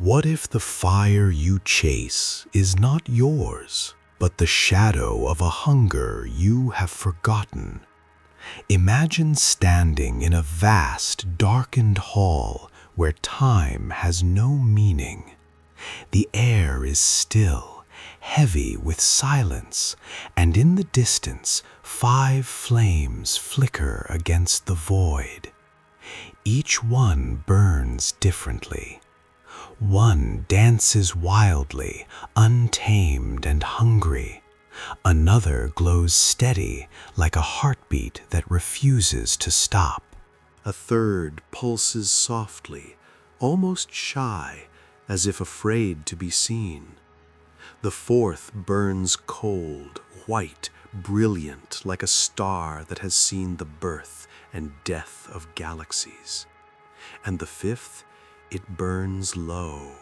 What if the fire you chase is not yours, but the shadow of a hunger you have forgotten? Imagine standing in a vast, darkened hall where time has no meaning. The air is still, heavy with silence, and in the distance 5 flames flicker against the void. Each one burns differently. One dances wildly, untamed and hungry. Another glows steady, like a heartbeat that refuses to stop. A third pulses softly, almost shy, as if afraid to be seen. The fourth burns cold, white, brilliant, like a star that has seen the birth and death of galaxies. And the fifth, it burns low,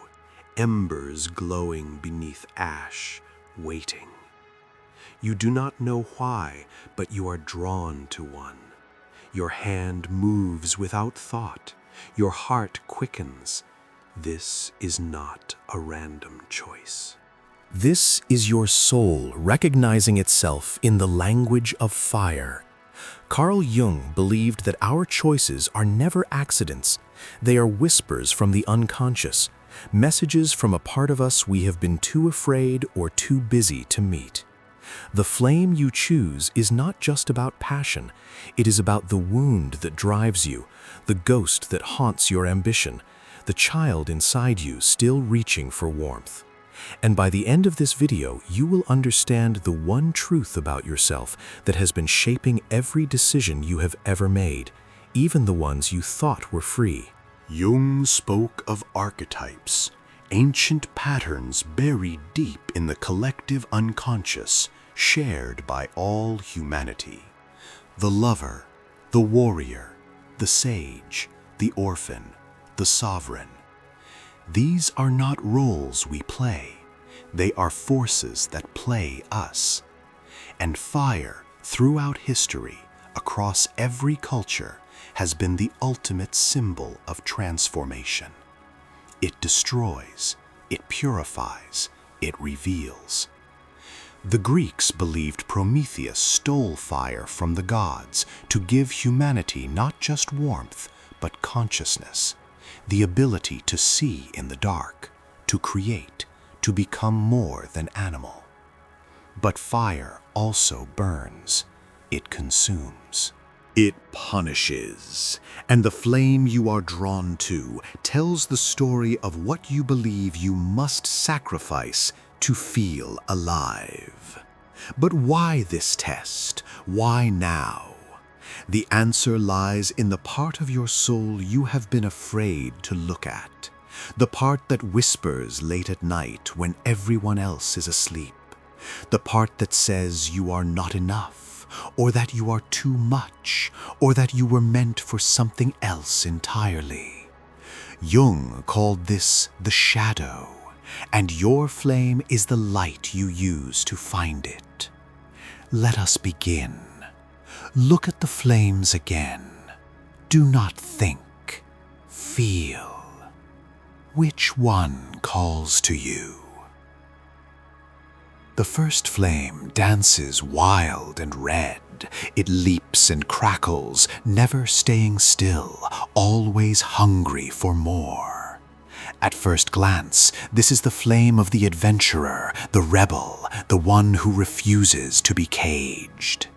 embers glowing beneath ash, waiting. You do not know why, but you are drawn to one. Your hand moves without thought. Your heart quickens. This is not a random choice. This is your soul recognizing itself in the language of fire. Carl Jung believed that our choices are never accidents. They are whispers from the unconscious, messages from a part of us we have been too afraid or too busy to meet. The flame you choose is not just about passion. It is about the wound that drives you, the ghost that haunts your ambition, the child inside you still reaching for warmth. And by the end of this video, you will understand the one truth about yourself that has been shaping every decision you have ever made, even the ones you thought were free. Jung spoke of archetypes, ancient patterns buried deep in the collective unconscious, shared by all humanity. The lover, the warrior, the sage, the orphan, the sovereign. These are not roles we play. They are forces that play us. And fire, throughout history, across every culture, has been the ultimate symbol of transformation. It destroys, it purifies, it reveals. The Greeks believed Prometheus stole fire from the gods to give humanity not just warmth, but consciousness, the ability to see in the dark, to create, to become more than animal. But fire also burns. It consumes. It punishes, and the flame you are drawn to tells the story of what you believe you must sacrifice to feel alive. But why this test? Why now? The answer lies in the part of your soul you have been afraid to look at, the part that whispers late at night when everyone else is asleep, the part that says you are not enough, or that you are too much, or that you were meant for something else entirely. Jung called this the shadow, and your flame is the light you use to find it. Let us begin. Look at the flames again. Do not think. Feel. Which one calls to you? The first flame dances wild and red. It leaps and crackles, never staying still, always hungry for more. At first glance, this is the flame of the adventurer, the rebel, the one who refuses to be caged.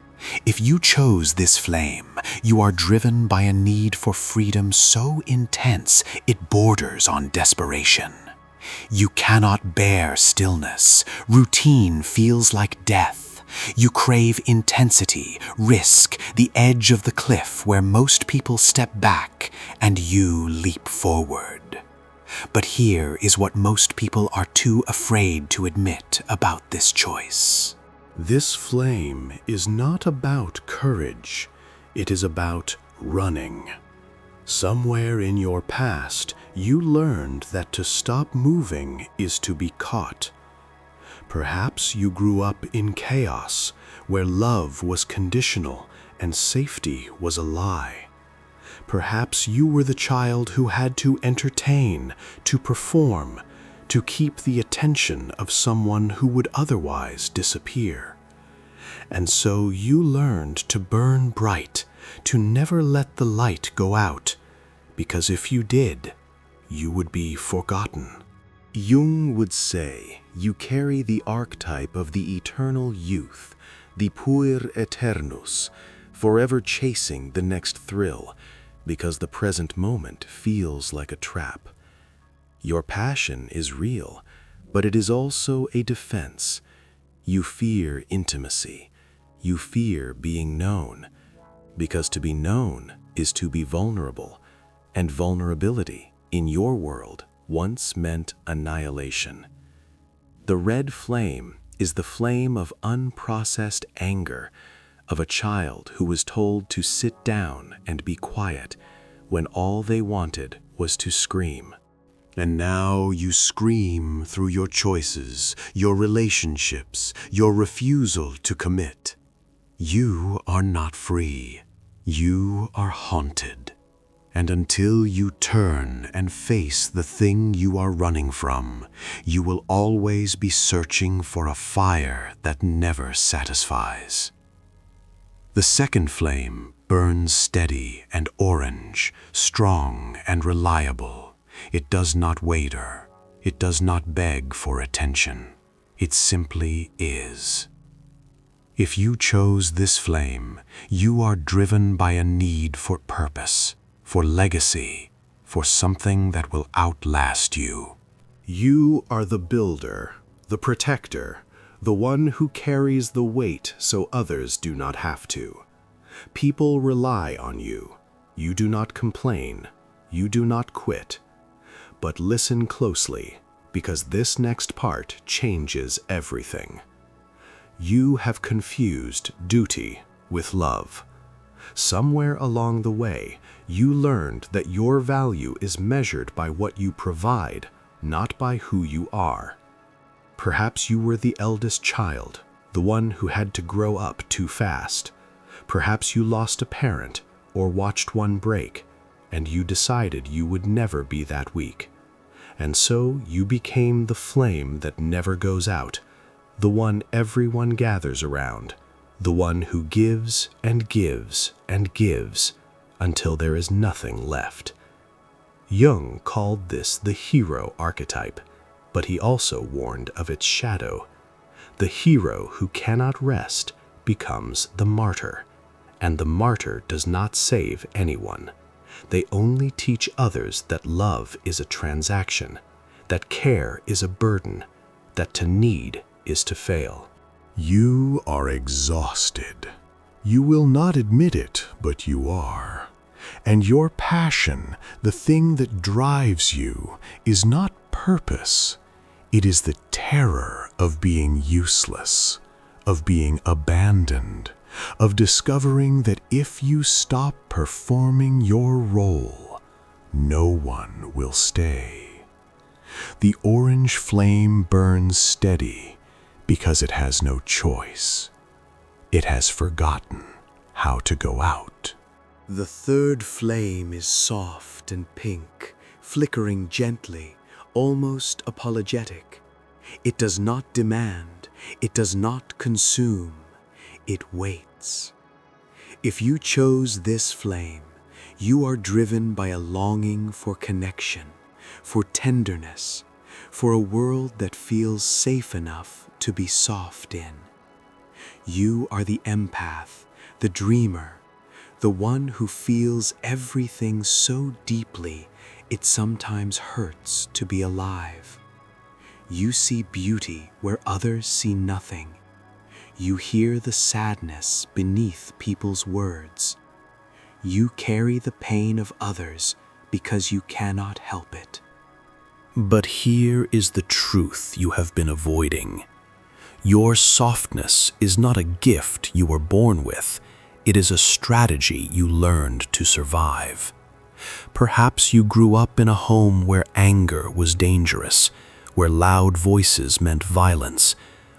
If you chose this flame, you are driven by a need for freedom so intense it borders on desperation. You cannot bear stillness. Routine feels like death. You crave intensity, risk, the edge of the cliff where most people step back and you leap forward. But here is what most people are too afraid to admit about this choice. This flame is not about courage. It is about running. Somewhere in your past, you learned that to stop moving is to be caught. Perhaps you grew up in chaos, where love was conditional and safety was a lie. Perhaps you were the child who had to entertain, to perform, to keep the attention of someone who would otherwise disappear. And so you learned to burn bright, to never let the light go out, because if you did, you would be forgotten. Jung would say you carry the archetype of the eternal youth, the Puer Aeternus, forever chasing the next thrill, because the present moment feels like a trap. Your passion is real, but it is also a defense. You fear intimacy. You fear being known, because to be known is to be vulnerable, and vulnerability, in your world, once meant annihilation. The red flame is the flame of unprocessed anger, of a child who was told to sit down and be quiet when all they wanted was to scream. And now you scream through your choices, your relationships, your refusal to commit. You are not free. You are haunted. And until you turn and face the thing you are running from, you will always be searching for a fire that never satisfies. The second flame burns steady and orange, strong and reliable. It does not waver. It does not beg for attention. It simply is. If you chose this flame, you are driven by a need for purpose, for legacy, for something that will outlast you. You are the builder, the protector, the one who carries the weight so others do not have to. People rely on you. You do not complain. You do not quit. But listen closely, because this next part changes everything. You have confused duty with love. Somewhere along the way, you learned that your value is measured by what you provide, not by who you are. Perhaps you were the eldest child, the one who had to grow up too fast. Perhaps you lost a parent or watched one break, and you decided you would never be that weak. And so you became the flame that never goes out, the one everyone gathers around, the one who gives and gives and gives until there is nothing left. Jung called this the hero archetype, but he also warned of its shadow. The hero who cannot rest becomes the martyr, and the martyr does not save anyone. They only teach others that love is a transaction, that care is a burden, that to need is to fail. You are exhausted. You will not admit it, but you are. And your passion, the thing that drives you, is not purpose. It is the terror of being useless, of being abandoned, of discovering that if you stop performing your role, no one will stay. The orange flame burns steady because it has no choice. It has forgotten how to go out. The third flame is soft and pink, flickering gently, almost apologetic. It does not demand, it does not consume, it waits. If you chose this flame, you are driven by a longing for connection, for tenderness, for a world that feels safe enough to be soft in. You are the empath, the dreamer, the one who feels everything so deeply it sometimes hurts to be alive. You see beauty where others see nothing. You hear the sadness beneath people's words. You carry the pain of others because you cannot help it. But here is the truth you have been avoiding. Your softness is not a gift you were born with. It is a strategy you learned to survive. Perhaps you grew up in a home where anger was dangerous, where loud voices meant violence,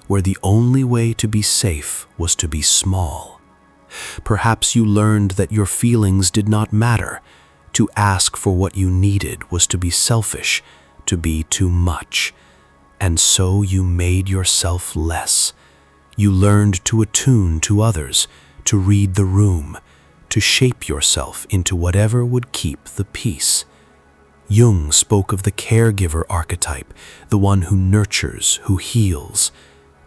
where the only way to be safe was to be small. Perhaps you learned that your feelings did not matter. To ask for what you needed was to be selfish, to be too much. And so you made yourself less. You learned to attune to others, to read the room, to shape yourself into whatever would keep the peace. Jung spoke of the caregiver archetype, the one who nurtures, who heals.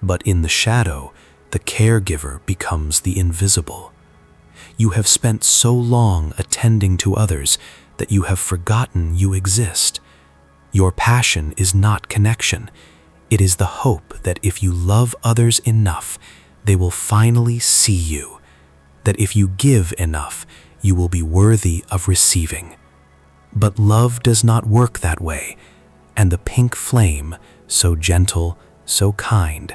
But in the shadow, the caregiver becomes the invisible. You have spent so long attending to others that you have forgotten you exist. Your passion is not connection. It is the hope that if you love others enough, they will finally see you. That if you give enough, you will be worthy of receiving. But love does not work that way, and the pink flame, so gentle, so kind,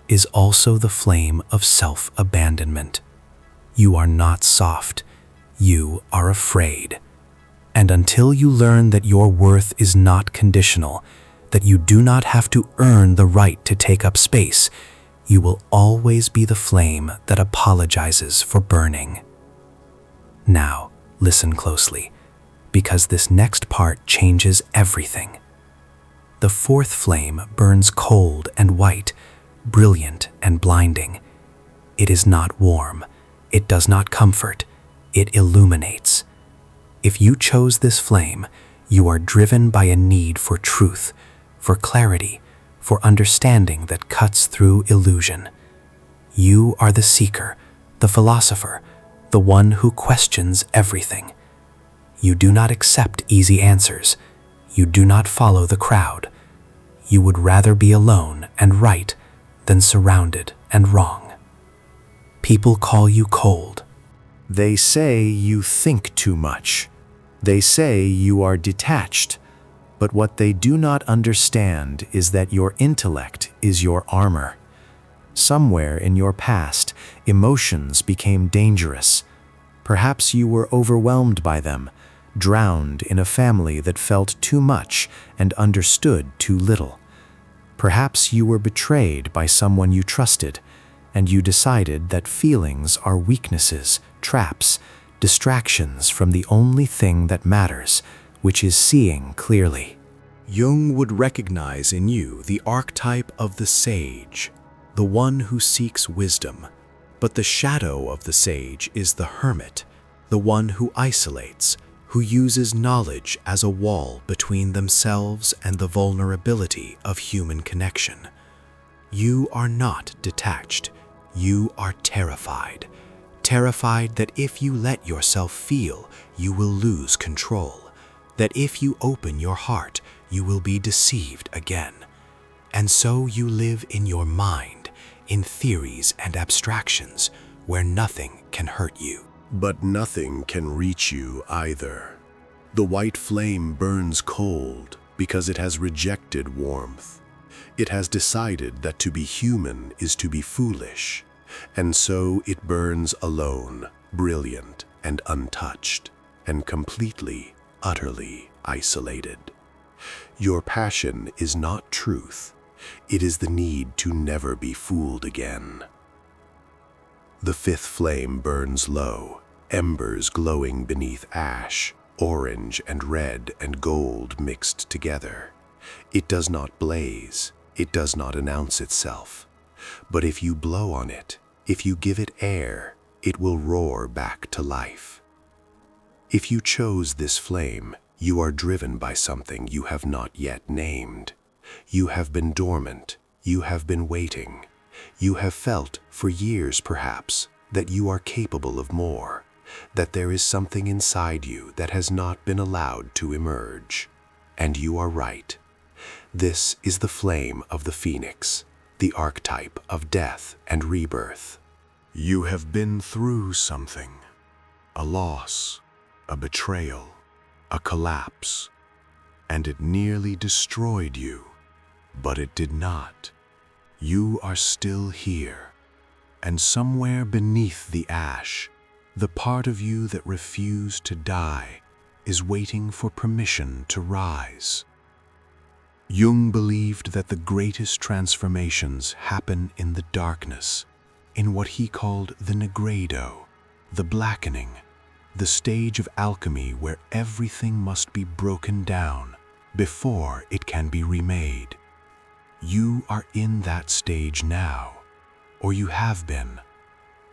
is also the flame of self-abandonment. You are not soft. You are afraid. And until you learn that your worth is not conditional, that you do not have to earn the right to take up space, you will always be the flame that apologizes for burning. Now, listen closely, because this next part changes everything. The fourth flame burns cold and white, brilliant and blinding. It is not warm. It does not comfort. It illuminates. If you chose this flame, you are driven by a need for truth, for clarity, for understanding that cuts through illusion. You are the seeker, the philosopher, the one who questions everything. You do not accept easy answers. You do not follow the crowd. You would rather be alone and right than surrounded and wrong. People call you cold. They say you think too much. They say you are detached. But what they do not understand is that your intellect is your armor. Somewhere in your past, emotions became dangerous. Perhaps you were overwhelmed by them, drowned in a family that felt too much and understood too little. Perhaps you were betrayed by someone you trusted, and you decided that feelings are weaknesses, traps, distractions from the only thing that matters, which is seeing clearly. Jung would recognize in you the archetype of the sage, the one who seeks wisdom. But the shadow of the sage is the hermit, the one who isolates, who uses knowledge as a wall between themselves and the vulnerability of human connection. You are not detached. You are terrified. Terrified that if you let yourself feel, you will lose control. That if you open your heart, you will be deceived again. And so you live in your mind, in theories and abstractions, where nothing can hurt you. But nothing can reach you either. The white flame burns cold because it has rejected warmth. It has decided that to be human is to be foolish, and so it burns alone, brilliant and untouched, and completely, utterly isolated. Your passion is not truth. It is the need to never be fooled again. The fifth flame burns low, embers glowing beneath ash, orange and red and gold mixed together. It does not blaze. It does not announce itself. But if you blow on it, if you give it air, it will roar back to life. If you chose this flame, you are driven by something you have not yet named. You have been dormant. You have been waiting. You have felt, for years perhaps, that you are capable of more, that there is something inside you that has not been allowed to emerge. And you are right. This is the flame of the phoenix, the archetype of death and rebirth. You have been through something, a loss, a betrayal, a collapse, and it nearly destroyed you, but it did not. You are still here, and somewhere beneath the ash, the part of you that refused to die is waiting for permission to rise. Jung believed that the greatest transformations happen in the darkness, in what he called the negredo, the blackening, the stage of alchemy where everything must be broken down before it can be remade. You are in that stage now, or you have been,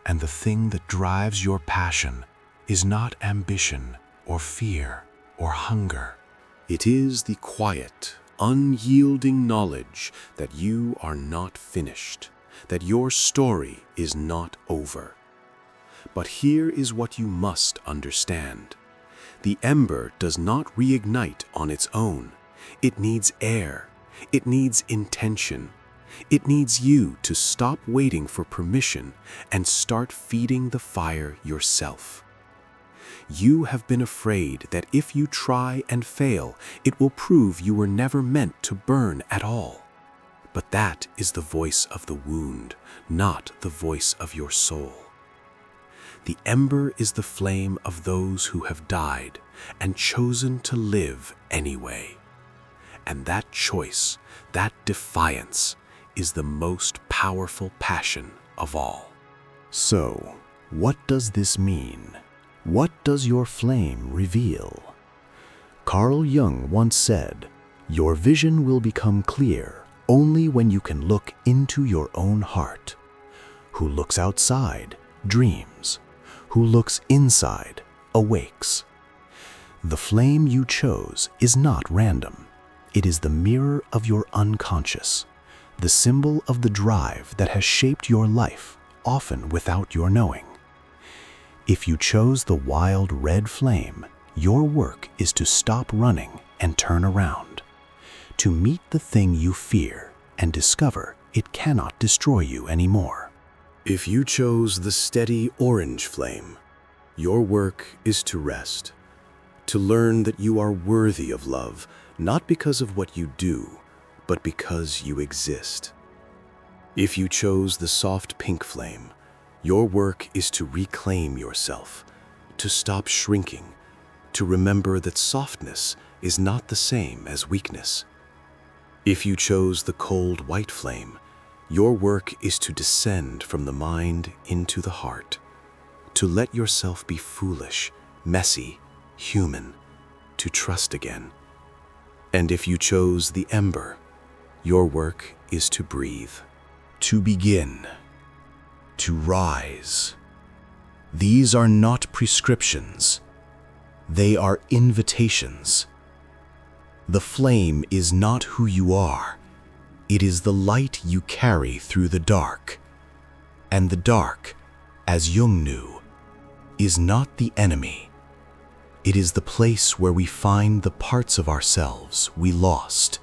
and the thing that drives your passion is not ambition or fear or hunger. It is the quiet, unyielding knowledge that you are not finished, that your story is not over. But here is what you must understand. The ember does not reignite on its own. It needs air. It needs intention. It needs you to stop waiting for permission and start feeding the fire yourself. You have been afraid that if you try and fail, it will prove you were never meant to burn at all. But that is the voice of the wound, not the voice of your soul. The ember is the flame of those who have died and chosen to live anyway. And that choice, that defiance, is the most powerful passion of all. So, what does this mean? What does your flame reveal? Carl Jung once said, "Your vision will become clear only when you can look into your own heart. Who looks outside dreams. Who looks inside awakes." The flame you chose is not random. It is the mirror of your unconscious, the symbol of the drive that has shaped your life, often without your knowing. If you chose the wild red flame, your work is to stop running and turn around, to meet the thing you fear and discover it cannot destroy you anymore. If you chose the steady orange flame, your work is to rest, to learn that you are worthy of love, not because of what you do, but because you exist. If you chose the soft pink flame, your work is to reclaim yourself, to stop shrinking, to remember that softness is not the same as weakness. If you chose the cold white flame, your work is to descend from the mind into the heart, to let yourself be foolish, messy, human, to trust again. And if you chose the ember, your work is to breathe, to begin, to rise. These are not prescriptions. They are invitations. The flame is not who you are. It is the light you carry through the dark. And the dark, as Jung knew, is not the enemy. It is the place where we find the parts of ourselves we lost.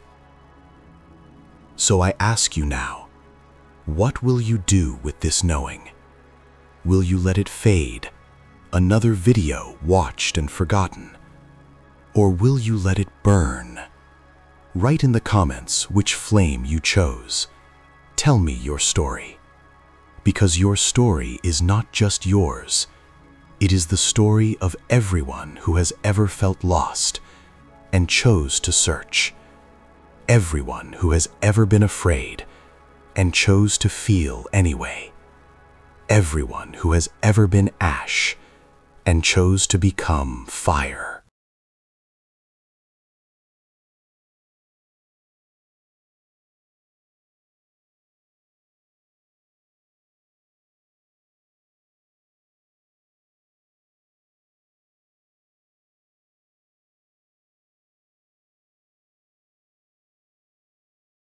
So I ask you now, what will you do with this knowing? Will you let it fade, another video watched and forgotten? Or will you let it burn? Write in the comments which flame you chose. Tell me your story. Because your story is not just yours. It is the story of everyone who has ever felt lost and chose to search. Everyone who has ever been afraid and chose to feel anyway. Everyone who has ever been ash and chose to become fire.